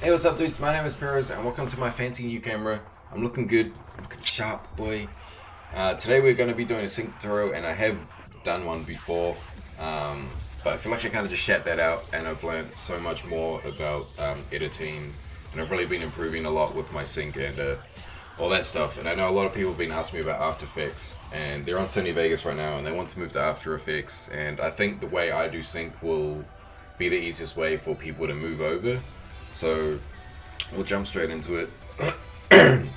Hey, what's up, dudes? My name is Perez, and welcome to my fancy new camera. I'm looking good. I'm looking sharp, boy. Today we're going to be doing a sync tutorial, and I have done one before, but I feel like I kind of just shat that out, and I've learned so much more about editing, and I've really been improving a lot with my sync and all that stuff. And I know a lot of people have been asking me about After Effects, and they're on Sony Vegas right now, and they want to move to After Effects, and I think the way I do sync will be the easiest way for people to move over. So we'll jump straight into it.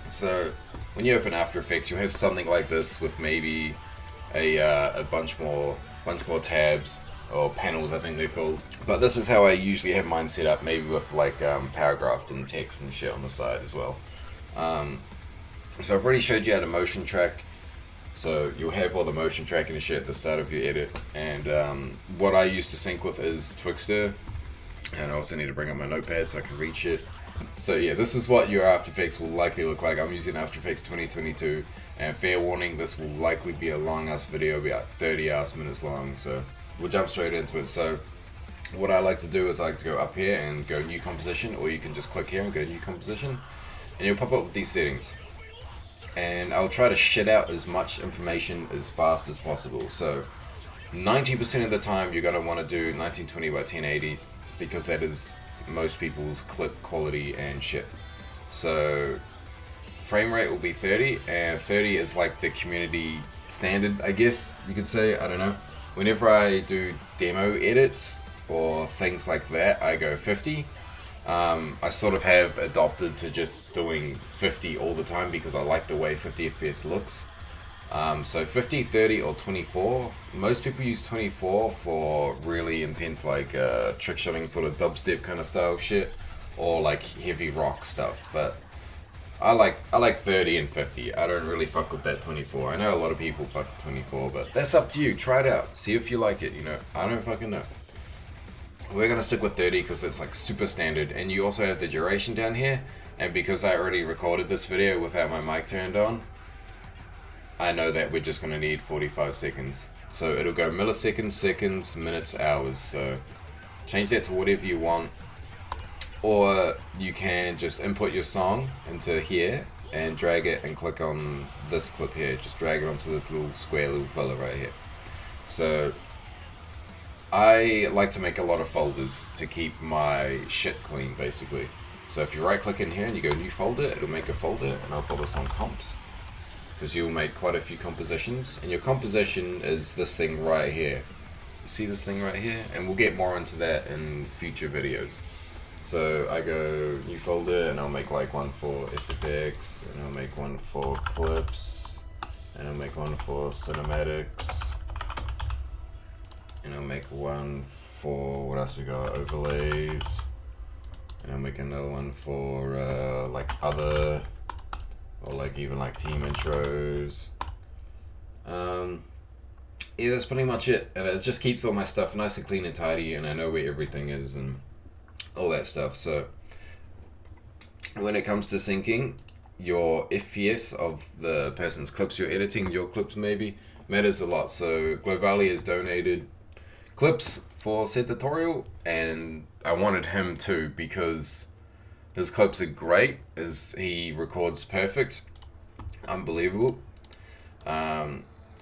So when you open After Effects, you'll have something like this with maybe a bunch more tabs or panels, I think they're called. But this is how I usually have mine set up, maybe with like paragraph and text and shit on the side as well. So I've already showed you how to motion track. So you'll have all the motion tracking and shit at the start of your edit. And what I used to sync with is Twixtor. And I also need to bring up my notepad so I can read shit. So yeah, this is what your After Effects will likely look like. I'm using After Effects 2022, and fair warning, this will likely be a long ass video, about 30 ass minutes long. So we'll jump straight into it. So what I like to do is I like to go up here and go new composition, or you can just click here and go new composition, and you'll pop up with these settings. And I'll try to shit out as much information as fast as possible. So 90% of the time you're going to want to do 1920 by 1080, because that is most people's clip quality and shit. So frame rate will be 30, and 30 is like the community standard, I guess you could say. I don't know. Whenever I do demo edits or things like that, I go 50. I sort of have adopted to just doing 50 all the time because I like the way 50 FPS looks. So 50, 30, or 24. Most people use 24 for really intense, like trick shotting, sort of dubstep kind of style shit, or like heavy rock stuff. But I like 30 and 50. I don't really fuck with that 24. I know a lot of people fuck with 24, but that's up to you. Try it out. See if you like it. You know, I don't fucking know. We're gonna stick with 30 because it's like super standard, and you also have the duration down here. And because I already recorded this video without my mic turned on, I know that we're just going to need 45 seconds. So it'll go milliseconds, seconds, minutes, hours. So change that to whatever you want. Or you can just input your song into here and drag it and click on this clip here. Just drag it onto this little square little fella right here. So I like to make a lot of folders to keep my shit clean, basically. So if you right click in here and you go new folder, it'll make a folder, and I'll call this on comps, because you'll make quite a few compositions, and your composition is this thing right here. You see this thing right here? And we'll get more into that in future videos. So I go new folder, and I'll make like one for SFX, and I'll make one for clips, and I'll make one for cinematics, and I'll make one for, what else we got, overlays, and I'll make another one for like other, or like even like team intros. Yeah, that's pretty much it. And it just keeps all my stuff nice and clean and tidy, and I know where everything is and all that stuff. So when it comes to syncing, your FPS of the person's clips you're editing, your clips maybe, matters a lot. So Glovali has donated clips for said tutorial, and I wanted him to because his clips are great, as he records perfect, unbelievable.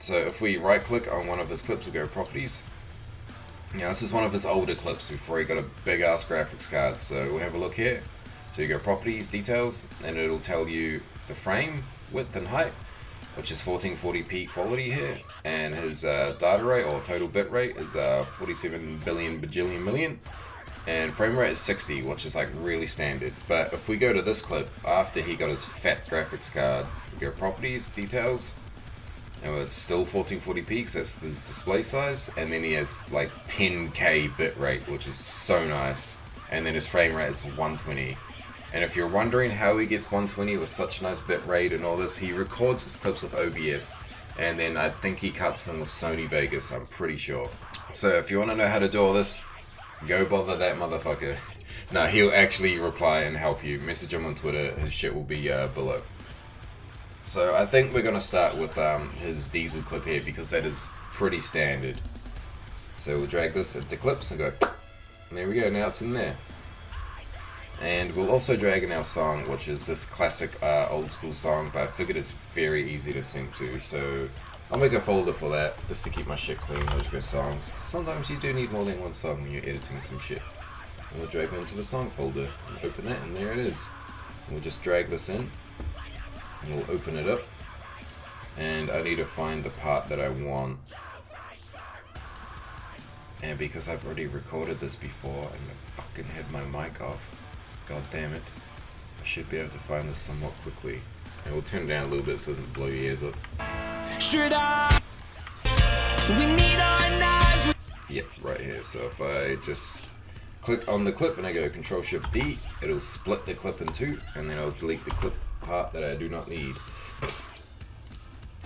So if we right click on one of his clips, we'll go properties. Now this is one of his older clips before he got a big ass graphics card. So we'll have a look here. So you go properties, details, and it'll tell you the frame, width and height, which is 1440p quality here. And his data rate or total bit rate is 47 billion bajillion million. And frame rate is 60, which is like really standard. But if we go to this clip, after he got his fat graphics card, we go properties, details, and it's still 1440p because that's his display size. And then he has like 10k bit rate, which is so nice. And then his frame rate is 120. And if you're wondering how he gets 120 with such nice bit rate and all this, he records his clips with OBS. And then I think he cuts them with Sony Vegas, I'm pretty sure. So if you want to know how to do all this, go bother that motherfucker. No, he'll actually reply and help you. Message him on Twitter. His shit will be below. So I think we're going to start with his diesel clip here, because that is pretty standard. So we'll drag this into clips and go, and there we go, now it's in there. And we'll also drag in our song, which is this classic old school song, but I figured it's very easy to sync to, so I'll make a folder for that, just to keep my shit clean, those go songs. Sometimes you do need more than one song when you're editing some shit. And we'll drag it into the song folder, and open that, and there it is. And we'll just drag this in, and we'll open it up. And I need to find the part that I want. And because I've already recorded this before, and I fucking had my mic off, god damn it, I should be able to find this somewhat quickly. And we'll turn it down a little bit so it doesn't blow your ears up. Should I? We need our knives. Yep, right here. So if I just click on the clip and I go Ctrl D, it'll split the clip in two, and then I'll delete the clip part that I do not need.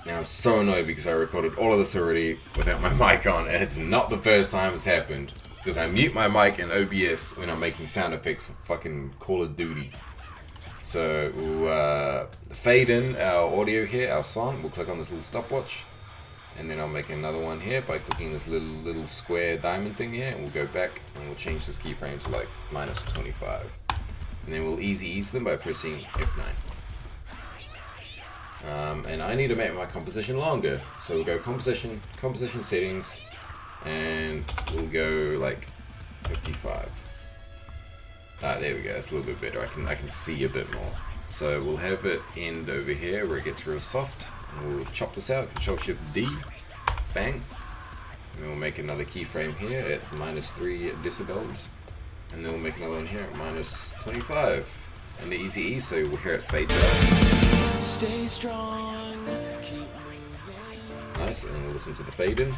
Now I'm so annoyed because I recorded all of this already without my mic on, and it's not the first time it's happened. Because I mute my mic in OBS when I'm making sound effects for fucking Call of Duty. So we'll fade in our audio here, our song. We'll click on this little stopwatch, and then I'll make another one here by clicking this little square diamond thing here, and we'll go back and we'll change this keyframe to like -25, and then we'll ease them by pressing F9. And I need to make my composition longer, so we'll go composition settings, and we'll go like 55. There we go, that's a little bit better. I can see a bit more. So we'll have it end over here where it gets real soft, and we'll chop this out, Ctrl D, bang, and then we'll make another keyframe here at -3 decibels, and then we'll make another one here at -25, and the easy E, so we'll hear it fades out. Stay strong. Keep moving. Nice, and we'll listen to the fade in.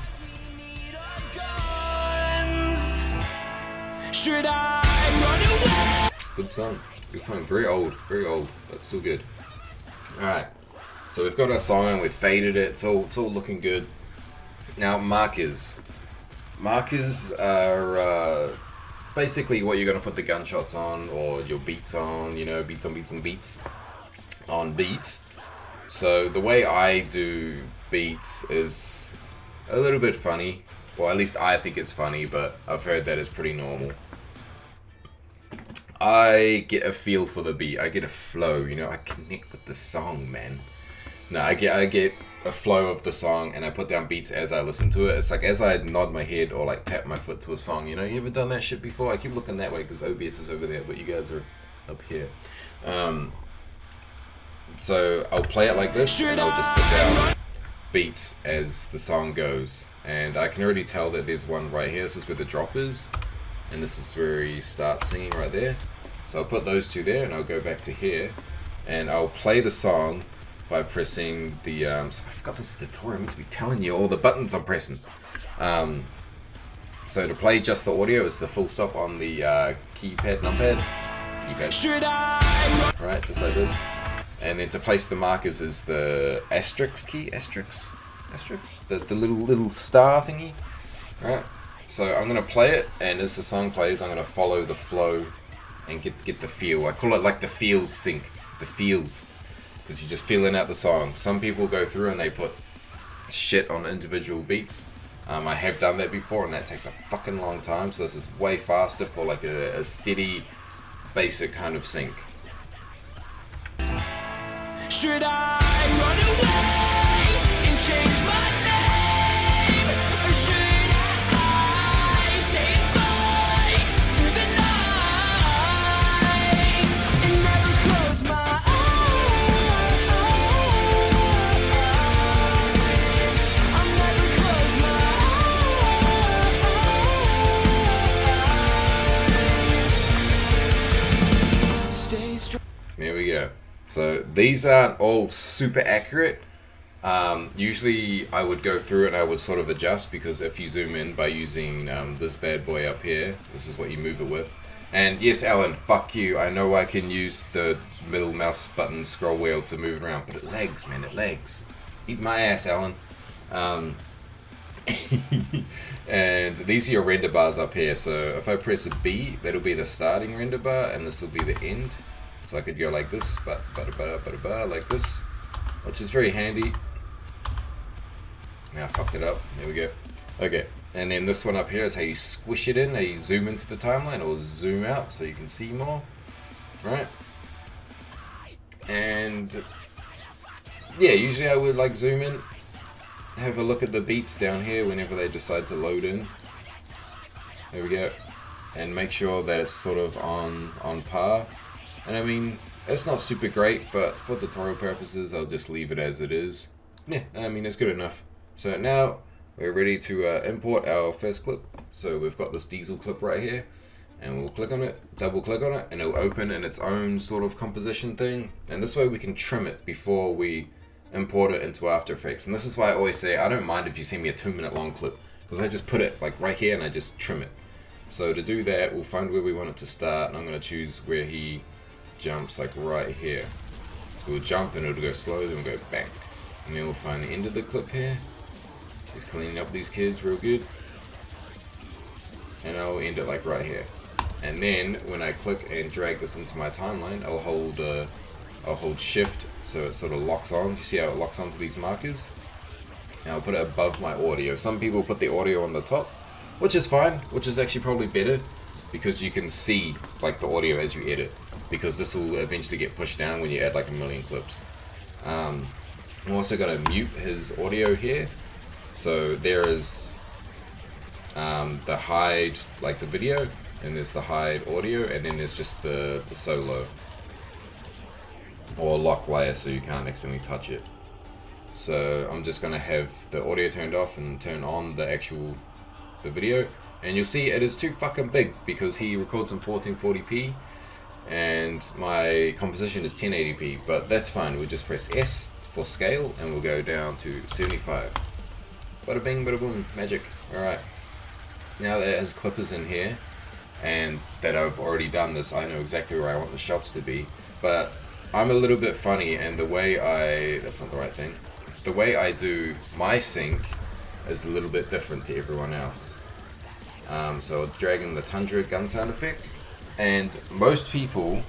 Should I run away? Good song, very old, but still good. Alright, so we've got our song and we've faded it, it's all looking good. Now markers are basically what you're going to put the gunshots on, or your beats on, you know, beats on beats. So the way I do beats is a little bit funny, or at least I think it's funny, but I've heard that it's pretty normal. I get a feel for the beat, I get a flow, you know, I connect with the song, man. No, I get a flow of the song, and I put down beats as I listen to it. It's like as I nod my head or like tap my foot to a song, you know, you ever done that shit before? I keep looking that way because OBS is over there, but you guys are up here. So I'll play it like this, and I'll just put down beats as the song goes. And I can already tell that there's one right here. This is where the drop is, and this is where he starts singing right there. So I'll put those two there, and I'll go back to here, and I'll play the song by pressing the, so I forgot this is the tutorial, I'm meant to be telling you all the buttons I'm pressing. So to play just the audio is the full stop on the keypad, numpad. Alright, just like this. And then to place the markers is the asterisk key, the little star thingy. Alright, so I'm going to play it, and as the song plays, I'm going to follow the flow and get the feel. I call it like the feels sync, the feels. Because you're just feeling out the song. Some people go through and they put shit on individual beats. I have done that before, and that takes a fucking long time. So this is way faster for like a steady, basic kind of sync. Should I run away and change my name, or should I stay and fight through the night and never close my eyes? I'll never close my eyes. Stay strong. There we go. So these aren't all super accurate. Usually I would go through it and I would sort of adjust, because if you zoom in by using this bad boy up here, this is what you move it with. And yes, Alan, fuck you. I know I can use the middle mouse button scroll wheel to move it around, but it lags, man, it lags. Eat my ass, Alan. And these are your render bars up here. So if I press a B, that'll be the starting render bar, and this will be the end. So I could go like this, like this, which is very handy. Now I fucked it up. There we go. Okay, and then this one up here is how you squish it in, how you zoom into the timeline or zoom out so you can see more. right? And yeah, usually I would like zoom in, have a look at the beats down here whenever they decide to load in. There we go. And make sure that it's sort of on par. And I mean, it's not super great, but for tutorial purposes, I'll just leave it as it is. Yeah, I mean, it's good enough. So now we're ready to import our first clip. So we've got this diesel clip right here, and we'll click on it, double click on it, and it'll open in its own sort of composition thing. And this way we can trim it before we import it into After Effects. And this is why I always say I don't mind if you send me a 2-minute long clip, because I just put it like right here and I just trim it. So to do that, we'll find where we want it to start, and I'm going to choose where he jumps, like right here. So we'll jump and it'll go slow, then we'll go bang. And then we'll find the end of the clip here. He's cleaning up these kids real good. And I'll end it like right here. And then when I click and drag this into my timeline, I'll hold shift so it sort of locks on. You see how it locks onto these markers? And I'll put it above my audio. Some people put the audio on the top, which is fine, which is actually probably better, because you can see like the audio as you edit, because this will eventually get pushed down when you add like 1,000,000 clips. I'm also going to mute his audio here. So there is the hide, like the video, and there's the hide audio, and then there's just the solo or lock layer, so you can't accidentally touch it. So I'm just going to have the audio turned off and turn on the video, and you'll see it is too fucking big because he records in 1440p and my composition is 1080p, but that's fine. We'll just press S for scale and we'll go down to 75. Bada bing, bada boom, magic. Alright, now that his clip is in here and that I've already done this, I know exactly where I want the shots to be, but I'm a little bit funny, and the way that's not the right thing, the way I do my sync is a little bit different to everyone else. So I'll drag in the Tundra gun sound effect, and most people,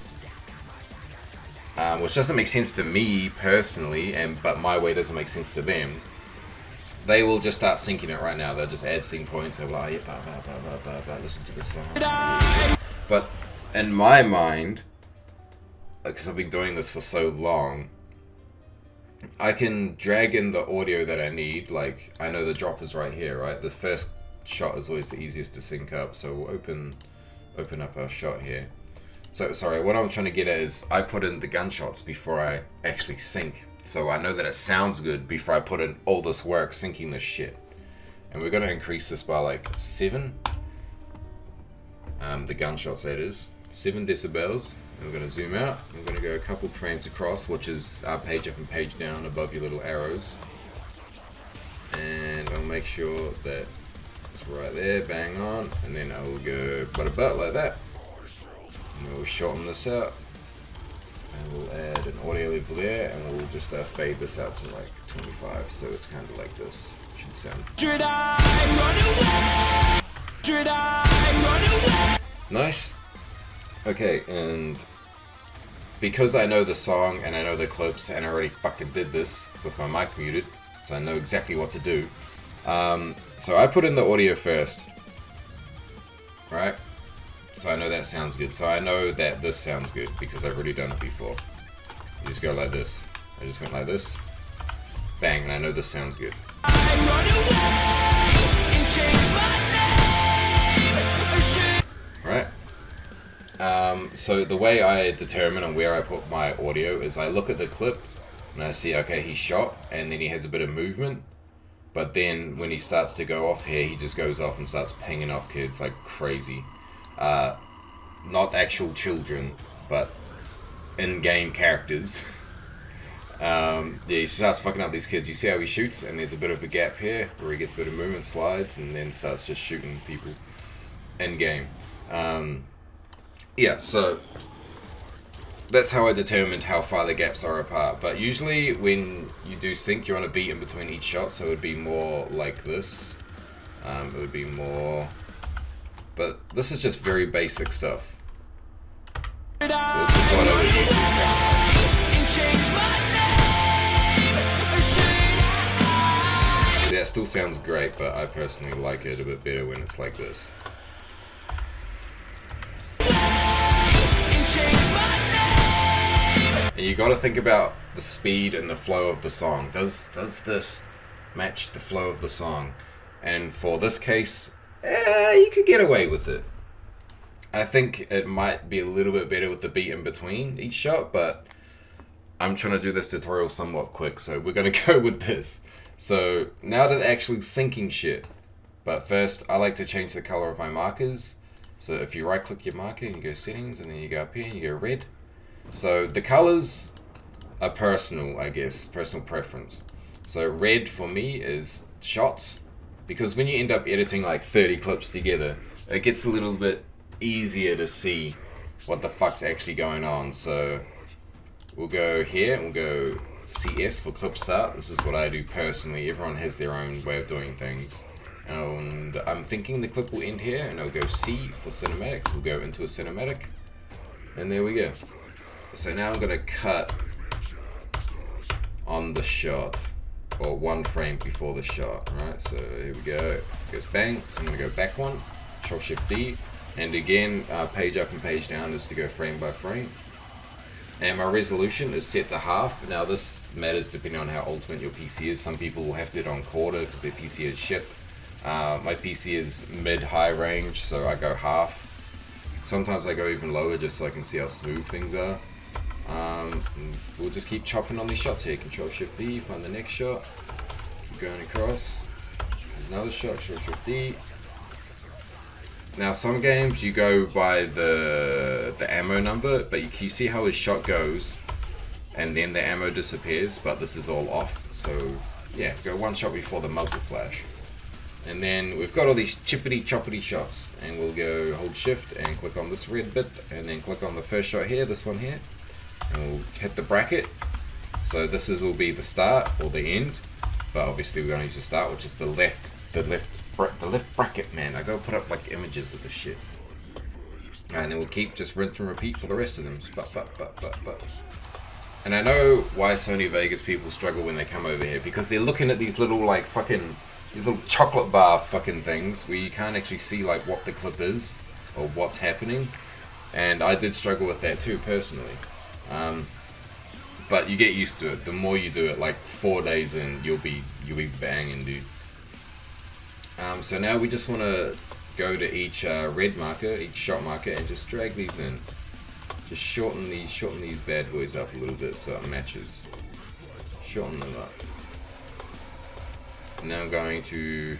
which doesn't make sense to me personally, but my way doesn't make sense to them, they will just start syncing it right now. They'll just add sync points and like, yeah, listen to the song. But in my mind, because I've been doing this for so long, I can drag in the audio that I need. Like, I know the drop is right here, right? The first shot is always the easiest to sync up, so we'll open up our shot here. So, sorry, what I'm trying to get at is I put in the gunshots before I actually sync, so I know that it sounds good before I put in all this work syncing this shit. And we're going to increase this by like 7. The gunshots, that is. 7 decibels. And we're going to zoom out. I'm going to go a couple frames across, which is page up and page down above your little arrows. And I'll make sure that it's right there, bang on. And then I will go butt like that. And we'll shorten this out. And we'll add an audio level there. And we'll just fade this out to like 25. So it's kind of like this. Should sound. Should I run away? Should I run away? Nice. Okay, and because I know the song and I know the clips and I already fucking did this with my mic muted, so I know exactly what to do. So I put in the audio first, right? So I know that sounds good. So I know that this sounds good because I've already done it before. You just go like this. I just went like this. Bang, and I know this sounds good. I run away and change my name. Right? So the way I determine on where I put my audio is I look at the clip and I see, okay, he shot and then he has a bit of movement, but then when he starts to go off here, he just goes off and starts pinging off kids like crazy. Not actual children, but in-game characters. Yeah, he starts fucking up these kids. You see how he shoots, and there's a bit of a gap here where he gets a bit of movement, slides, and then starts just shooting people in-game. Yeah, so that's how I determined how far the gaps are apart. But usually when you do sync, you're on a beat in between each shot, so it would be more like this. It would be more... But this is just very basic stuff. So this is what I would usually sound like. That still sounds great, but I personally like it a bit better when it's like this. Change my name. you got to think about the speed and the flow of the song. Does this match the flow of the song? And for this case, you could get away with it. I think it might be a little bit better with the beat in between each shot, but I'm trying to do this tutorial somewhat quick, so we're going to go with this. So now that actually syncing shit, but first I like to change the color of my markers. So if you right click your marker and you go settings and then you go up here and you go red. So the colors are personal, I guess, personal preference. So red for me is shots, because when you end up editing like 30 clips together, it gets a little bit easier to see what the fuck's actually going on. So we'll go here and we'll go CS for clip start. This is what I do personally. Everyone has their own way of doing things. And I'm thinking the clip will end here, and I'll go C for cinematics. We'll go into a cinematic. And there we go. So now I'm going to cut on the shot, or one frame before the shot, right? So here we go. It goes bang. So I'm going to go back one, Control Shift D. And again, page up and page down is to go frame by frame. And my resolution is set to half. Now this matters depending on how ultimate your PC is. Some people will have to do it on quarter because their PC is shit. My PC is mid-high range, so I go half. Sometimes I go even lower just so I can see how smooth things are. We'll just keep chopping on these shots here. Control Shift D, find the next shot. Keep going across. There's another shot, Control Shift D. Now some games you go by the ammo number, but you see how his shot goes and then the ammo disappears, but this is all off. So yeah, go one shot before the muzzle flash. And then we've got all these chippity choppity shots, and we'll go hold shift and click on this red bit and then click on the first shot here, this one here, and we'll hit the bracket. So this will be the start or the end, but obviously we're going to use the start, which is the left bracket, man. I gotta put up like images of this shit. And then we'll keep just rinse and repeat for the rest of them. And I know why Sony Vegas people struggle when they come over here, because they're looking at these little like fucking, these little chocolate bar fucking things where you can't actually see like what the clip is or what's happening. And I did struggle with that too personally. But you get used to it. The more you do it, like 4 days in, you'll be banging, dude. So now we just want to go to each red marker, each shot marker, and just drag these in. Just shorten these bad boys up a little bit so it matches. Shorten them up. And now I'm going to,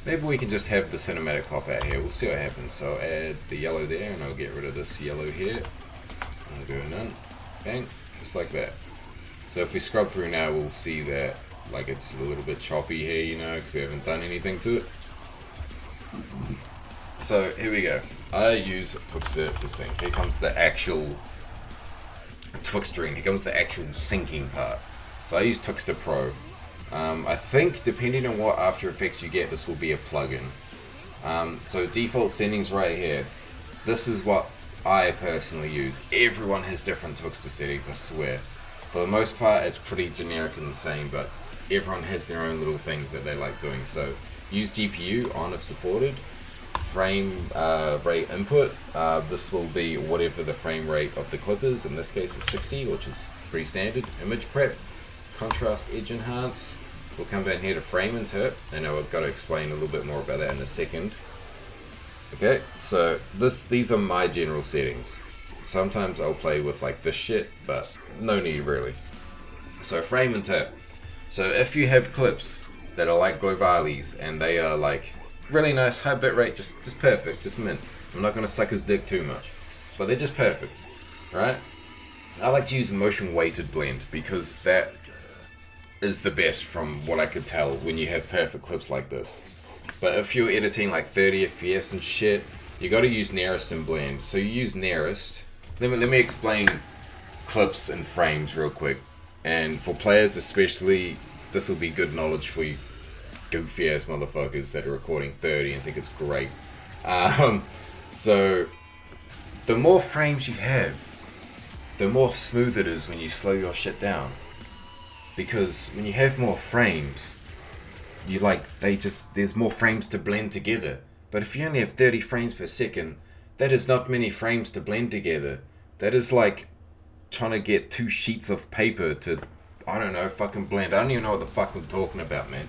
maybe we can just have the cinematic pop out here. We'll see what happens. So I'll add the yellow there, and I'll get rid of this yellow here. And we'll go none. Bang. Just like that. So if we scrub through now, we'll see that like it's a little bit choppy here, you know, because we haven't done anything to it. So here we go. I use Twixtor to sync. Here comes the actual Twixtoring. Here comes the actual syncing part. So I use Twixtor Pro. I think depending on what After Effects you get, this will be a plugin. So default settings right here. This is what I personally use. Everyone has different Twixtor settings, I swear. For the most part, it's pretty generic and the same, but everyone has their own little things that they like doing. So use GPU on if supported. Frame rate input. This will be whatever the frame rate of the clip is. In this case, it's 60, which is pretty standard. Image prep, contrast, edge enhance. We'll come down here to frame interp. I know I've got to explain a little bit more about that in a second. Okay, so these are my general settings. Sometimes I'll play with like this shit, but no need really. So frame interp. So if you have clips that are like Glovali's and they are like really nice, high bitrate, just perfect, just mint. I'm not gonna suck his dick too much, but they're just perfect, right? I like to use a motion weighted blend because that is the best from what I could tell when you have perfect clips like this. But if you're editing like 30 FPS and shit, you gotta use nearest and blend. So you use nearest. Let me explain clips and frames real quick. And for players especially, this will be good knowledge for you goofy ass motherfuckers that are recording 30 and think it's great. So the more frames you have, the more smooth it is when you slow your shit down. Because when you have more frames, there's more frames to blend together. But if you only have 30 frames per second, that is not many frames to blend together. That is like trying to get 2 sheets of paper to, I don't know, fucking blend. I don't even know what the fuck I'm talking about, man.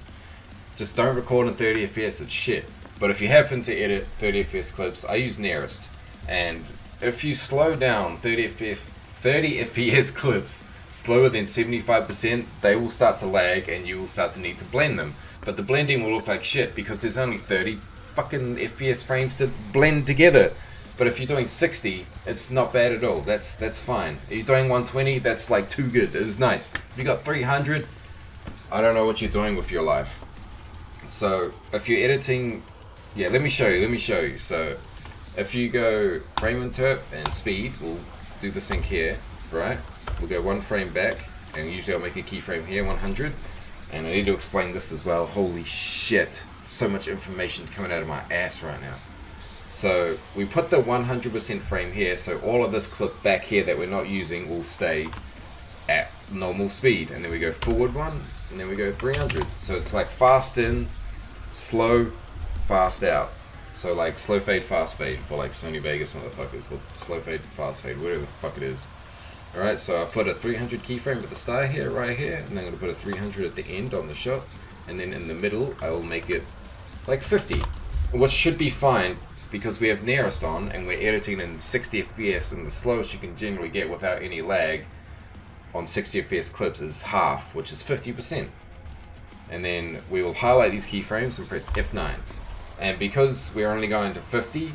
Just don't record in 30 FPS, it's shit. But if you happen to edit 30 FPS clips, I use Nearest. And if you slow down 30 FPS clips slower than 75%, they will start to lag and you will start to need to blend them. But the blending will look like shit because there's only 30 fucking FPS frames to blend together. But if you're doing 60, it's not bad at all. That's fine. If you're doing 120, that's like too good. It's nice. If you got 300, I don't know what you're doing with your life. So if you're editing, yeah, let me show you. So if you go frame interp and speed, we'll do the sync here, right? We'll go 1 frame back, and usually I'll make a keyframe here, 100. And I need to explain this as well. Holy shit, so much information coming out of my ass right now. So we put the 100% frame here, so all of this clip back here that we're not using will stay at normal speed. And then we go forward 1, and then we go 300. So it's like fast in, slow, fast out. So like slow fade, fast fade for like Sony Vegas motherfuckers. Slow fade, fast fade, whatever the fuck it is. Alright, so I've put a 300 keyframe at the start here, right here, and I'm going to put a 300 at the end on the shot, and then in the middle I will make it like 50, which should be fine because we have Nearest on and we're editing in 60 FPS, and the slowest you can generally get without any lag on 60 FPS clips is half, which is 50%. And then we will highlight these keyframes and press F9, and because we're only going to 50,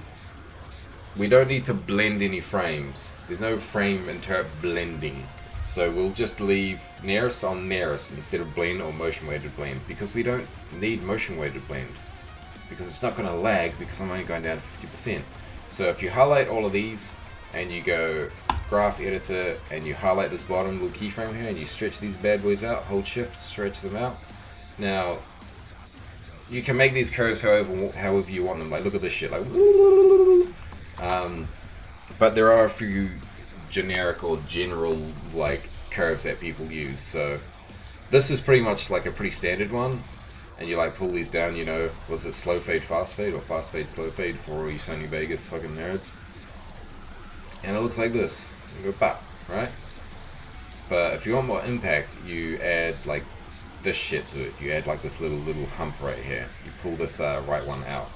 we don't need to blend any frames. There's no frame interp blending. So we'll just leave Nearest on Nearest instead of blend or motion weighted blend, because we don't need motion weighted blend, because it's not going to lag because I'm only going down to 50%. So if you highlight all of these and you go graph editor and you highlight this bottom little keyframe here and you stretch these bad boys out, hold shift, stretch them out. Now you can make these curves however you want them. Like look at this shit, like but there are a few generic or general like curves that people use. So this is pretty much like a pretty standard one, and you like pull these down, you know, was it slow fade fast fade or fast fade slow fade for all you Sony Vegas fucking nerds, and it looks like this. You go bap, right? But if you want more impact, you add like this shit to it. You add like this little hump right here. You pull this right one out,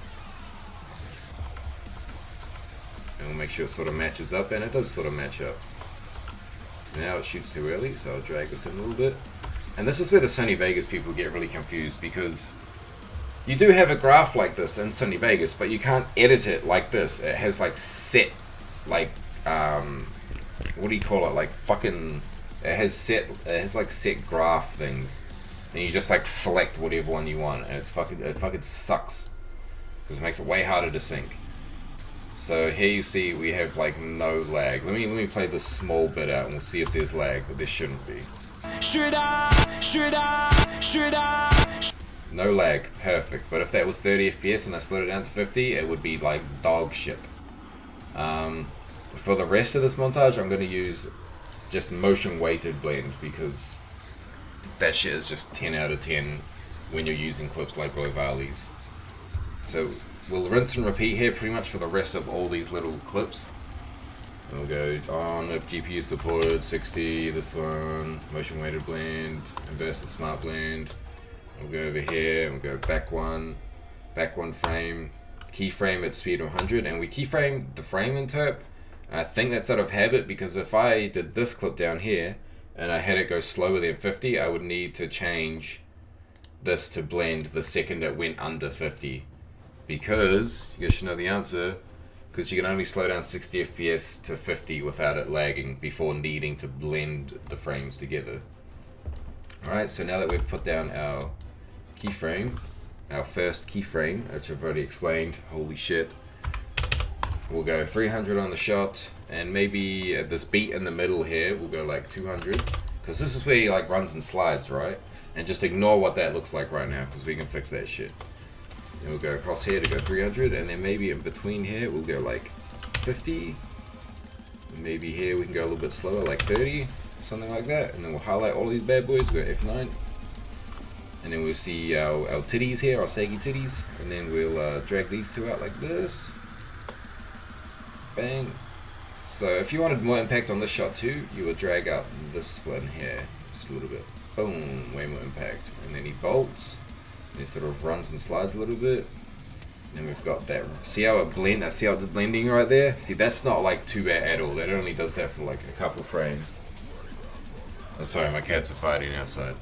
and we'll make sure it sort of matches up, and it does sort of match up. So now it shoots too early, so I'll drag this in a little bit. And this is where the Sony Vegas people get really confused, because you do have a graph like this in Sony Vegas, but you can't edit it like this. It has like set, like what do you call it? Like fucking, it has like set graph things, and you just like select whatever one you want, and it fucking sucks because it makes it way harder to sync. So here you see we have like no lag. Let me play this small bit out and we'll see if there's lag, but there shouldn't be. No lag, perfect. But if that was 30 FPS and I slowed it down to 50, it would be like dog shit. For the rest of this montage, I'm going to use just motion weighted blend, because that shit is just 10 out of 10 when you're using clips like Glovali's. So we'll rinse and repeat here pretty much for the rest of all these little clips. And we'll go on if GPU supported, 60, this one, motion weighted blend, inverse and smart blend. We'll go over here and we'll go back one frame, keyframe at speed 100, and we keyframe the frame interp. I think that's out of habit, because if I did this clip down here and I had it go slower than 50, I would need to change this to blend the second it went under 50. Because, you guys should know the answer, because you can only slow down 60 FPS to 50 without it lagging before needing to blend the frames together. Alright, so now that we've put down our keyframe, our first keyframe, which I've already explained, holy shit, we'll go 300 on the shot, and maybe at this beat in the middle here, we'll go like 200, because this is where he like runs and slides, right? And just ignore what that looks like right now, because we can fix that shit. And we'll go across here to go 300, and then maybe in between here we'll go like 50. Maybe here we can go a little bit slower, like 30, something like that. And then we'll highlight all of these bad boys, go F9. And then we'll see our titties here, our saggy titties. And then we'll drag these two out like this. Bang. So if you wanted more impact on this shot too, you would drag out this one here just a little bit. Boom, way more impact. And then he bolts, and he sort of runs and slides a little bit. And we've got that. See how it blend? See how it's blending right there? See, that's not like too bad at all. That only does that for like a couple frames. Oh, sorry, my cats are fighting outside.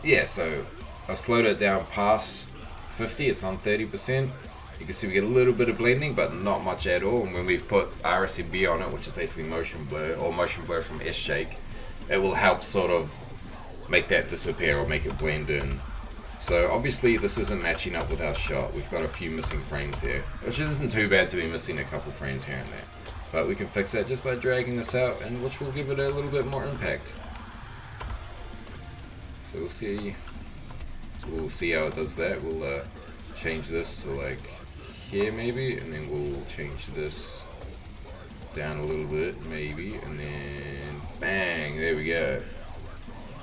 Yeah, so I slowed it down past 50. It's on 30%. You can see we get a little bit of blending, but not much at all. And when we put RSMB on it, which is basically motion blur or motion blur from S-Shake, it will help sort of make that disappear or make it blend in. So obviously this isn't matching up with our shot. We've got a few missing frames here, which isn't too bad to be missing a couple frames here and there. But we can fix that just by dragging this out, and which will give it a little bit more impact. So we'll see how it does that. We'll change this to like here maybe, and then we'll change this down a little bit maybe, and then bang, there we go.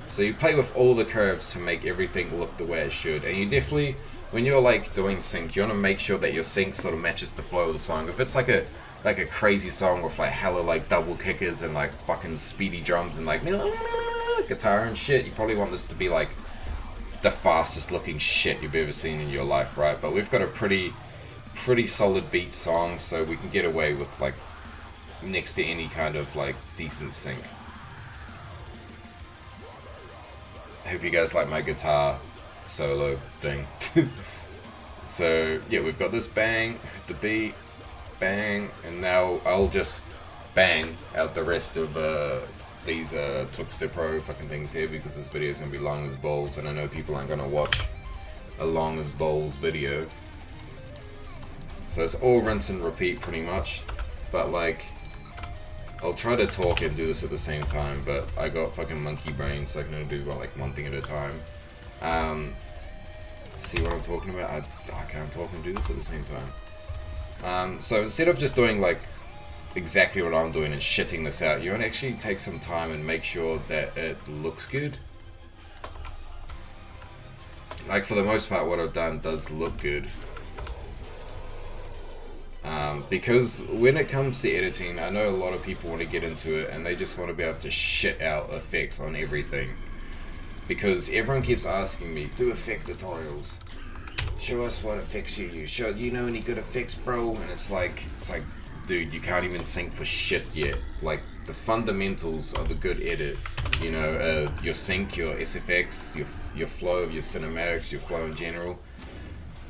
So you play with all the curves to make everything look the way it should, and you definitely, when you're like doing sync, you want to make sure that your sync sort of matches the flow of the song. If it's like a crazy song with like hella like double kickers and like fucking speedy drums and like guitar and shit, you probably want this to be like the fastest looking shit you've ever seen in your life, right? But we've got a pretty solid beat song, so we can get away with like next to any kind of like decent sync. I hope you guys like my guitar solo thing. So yeah, we've got this bang, hit the beat, bang, and now I'll just bang out the rest of these Twixtor Pro fucking things here, because this video is gonna be long as balls, and I know people aren't gonna watch a long as balls video. So it's all rinse and repeat pretty much, but like I'll try to talk and do this at the same time, but I got fucking monkey brain, so I can only do like one thing at a time. See what I'm talking about? I can't talk and do this at the same time. So instead of just doing like exactly what I'm doing and shitting this out, you want to actually take some time and make sure that it looks good. Like for the most part, what I've done does look good. Because when it comes to editing, I know a lot of people want to get into it and they just want to be able to shit out effects on everything. Because everyone keeps asking me, do effect tutorials. Show us what effects you use. Do you know any good effects, bro? And it's like, dude, you can't even sync for shit yet. Like, the fundamentals of a good edit, you know, your sync, your SFX, your flow of your cinematics, your flow in general.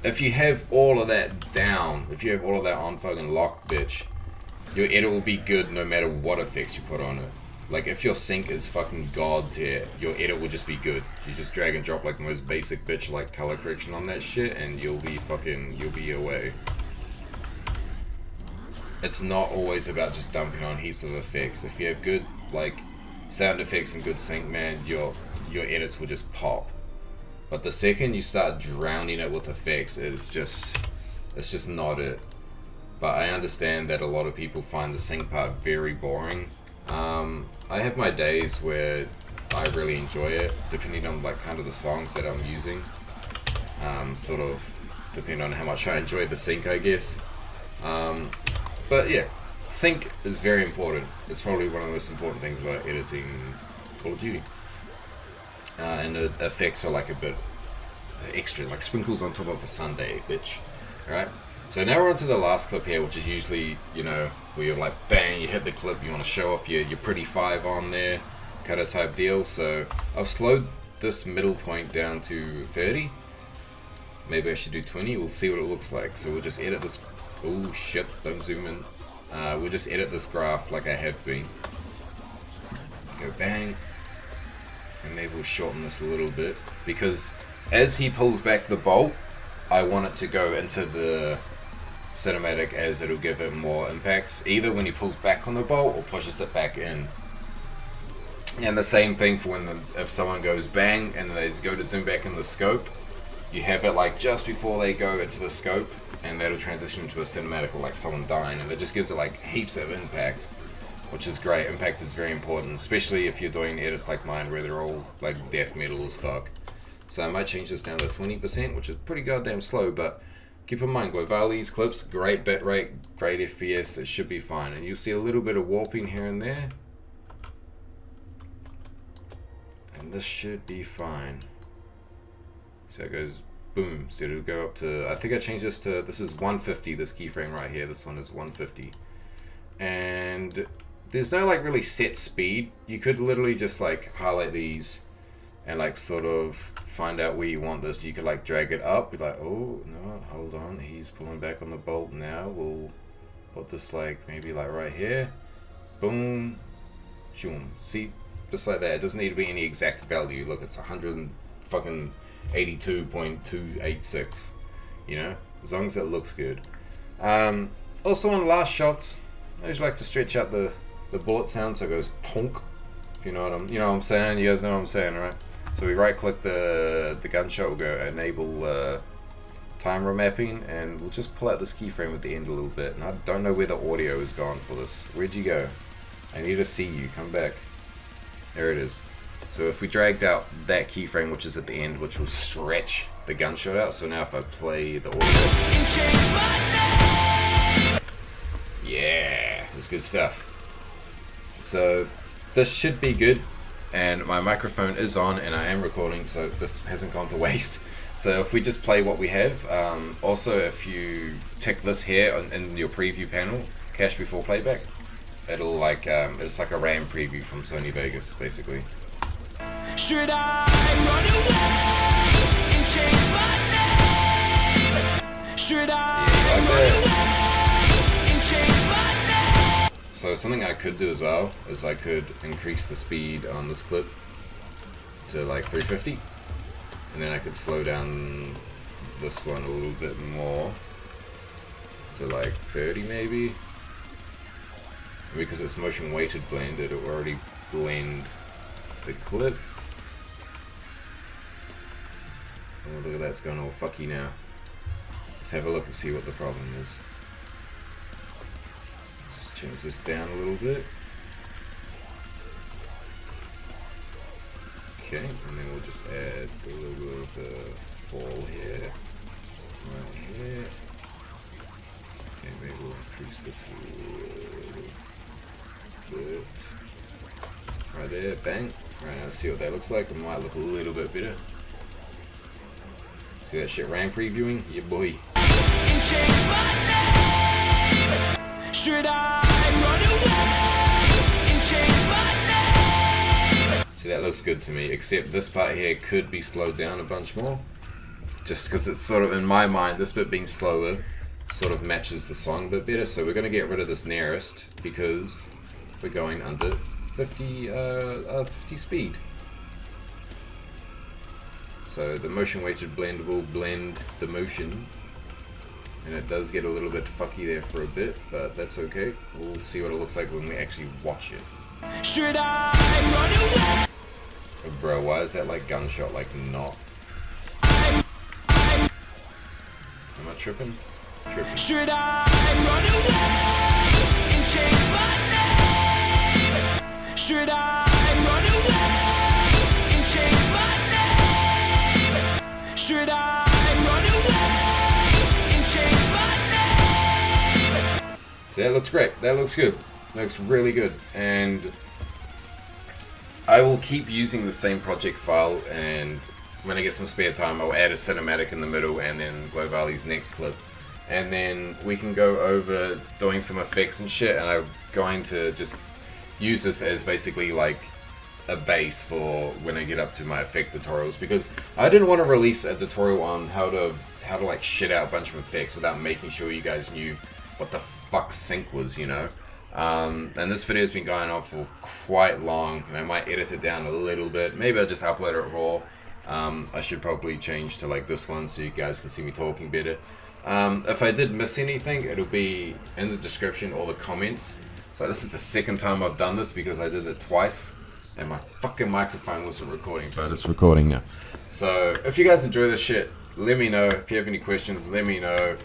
If you have all of that down, if you have all of that on fucking lock, bitch, your edit will be good no matter what effects you put on it. Like, if your sync is fucking god tier, your edit will just be good. You just drag and drop like the most basic bitch like color correction on that shit, and you'll be away. It's not always about just dumping on heaps of effects. If you have good like sound effects and good sync, man, your edits will just pop. But the second you start drowning it with effects, it's just not it. But I understand that a lot of people find the sync part very boring. I have my days where I really enjoy it, depending on like kind of the songs that I'm using. Sort of depending on how much I enjoy the sync, I guess. But yeah, sync is very important. It's probably one of the most important things about editing Call of Duty. And the effects are like a bit extra, like sprinkles on top of a sundae, bitch. Alright? So now we're on to the last clip here, which is usually, you know, where you're like, bang, you hit the clip, you want to show off your pretty 5 on there, kind of type deal. So I've slowed this middle point down to 30. Maybe I should do 20, we'll see what it looks like. So we'll just edit this, oh shit, don't zoom in. We'll just edit this graph like I have been. Go bang. And maybe we'll shorten this a little bit, because as he pulls back the bolt, I want it to go into the cinematic as it'll give it more impacts, either when he pulls back on the bolt or pushes it back in. And the same thing for if someone goes bang and they go to zoom back in the scope, you have it like just before they go into the scope, and that'll transition into a cinematic or like someone dying, and it just gives it like heaps of impact, which is great. Impact is very important, especially if you're doing edits like mine where they're all like death metal as fuck. So I might change this down to 20%, which is pretty goddamn slow, but keep in mind, Glovali's clips, great bitrate, great FPS, it should be fine. And you'll see a little bit of warping here and there. And this should be fine. So it goes boom. So it'll go up to, I think I changed this to, this is 150, this keyframe right here. This one is 150. And there's no like really set speed. You could literally just like highlight these and like sort of find out where you want this. You could like drag it up, be like, oh no, hold on, he's pulling back on the bolt now. We'll put this like maybe like right here. Boom, zoom. See, just like that. It doesn't need to be any exact value. Look, it's 182.286. You know, as long as it looks good. Also on last shots, I usually like to stretch out the bullet sound so it goes tonk. If you know what I'm saying. You guys know what I'm saying, right? So we right click the gunshot, we'll go enable timer mapping, and we'll just pull out this keyframe at the end a little bit. And I don't know where the audio is gone for this. Where'd you go? I need to see you. Come back. There it is. So if we dragged out that keyframe, which is at the end, which will stretch the gunshot out. So now if I play the audio, yeah, that's good stuff. So this should be good. And my microphone is on and I am recording, so this hasn't gone to waste. So if we just play what we have, also if you tick this here in your preview panel, cache before playback, it'll like, it's like a RAM preview from Sony Vegas, basically. Should I run away and change my name? Should I run away and change my name? So something I could do as well is I could increase the speed on this clip to like 350, and then I could slow down this one a little bit more to like 30 maybe. And because it's motion weighted blend, it'll already blend the clip. Oh, look at that, it's going all fucky now. Let's have a look and see what the problem is. Change this down a little bit. Okay, and then we'll just add a little bit of a fall here. Right here. Okay, maybe we'll increase this a little bit. Right there, bang. Right, now let's see what that looks like. It might look a little bit better. See that shit RAM previewing? Yeah, boy. Should I run away and change my name? See, that looks good to me, except this part here could be slowed down a bunch more. Just because it's sort of, in my mind, this bit being slower sort of matches the song a bit better. So we're going to get rid of this nearest because we're going under 50 speed. So the motion weighted blend will blend the motion. And it does get a little bit fucky there for a bit, but that's okay. We'll see what it looks like when we actually watch it. Should I run away? Oh, bro, why is that like gunshot like not? Am I tripping? Tripping. Should I run away and change my name? Should I run away and change my name? Should I run away? So that looks great. That looks good. Looks really good. And I will keep using the same project file, and when I get some spare time I'll add a cinematic in the middle and then Glovali's next clip. And then we can go over doing some effects and shit, and I'm going to just use this as basically like a base for when I get up to my effect tutorials, because I didn't want to release a tutorial on how to like shit out a bunch of effects without making sure you guys knew what the fuck sync was, you know. And this video has been going on for quite long, and I might edit it down a little bit. Maybe I'll just upload it raw. I should probably change to like this one so you guys can see me talking better. If I did miss anything, it'll be in the description or the comments. So this is the second time I've done this because I did it twice and my fucking microphone wasn't recording, but it's recording now. So if you guys enjoy this shit, let me know. If you have any questions, let me know.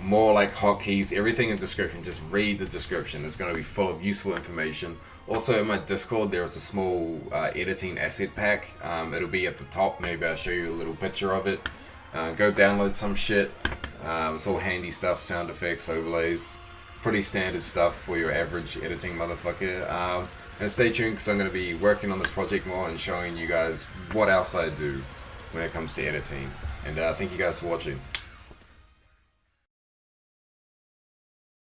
More like hotkeys, everything in the description. Just read the description. It's going to be full of useful information. Also in my Discord there is a small editing asset pack. It'll be at the top. Maybe I'll show you a little picture of it. Go download some shit. It's all handy stuff, sound effects, overlays, pretty standard stuff for your average editing motherfucker. And stay tuned because I'm going to be working on this project more and showing you guys what else I do when it comes to editing. And thank you guys for watching.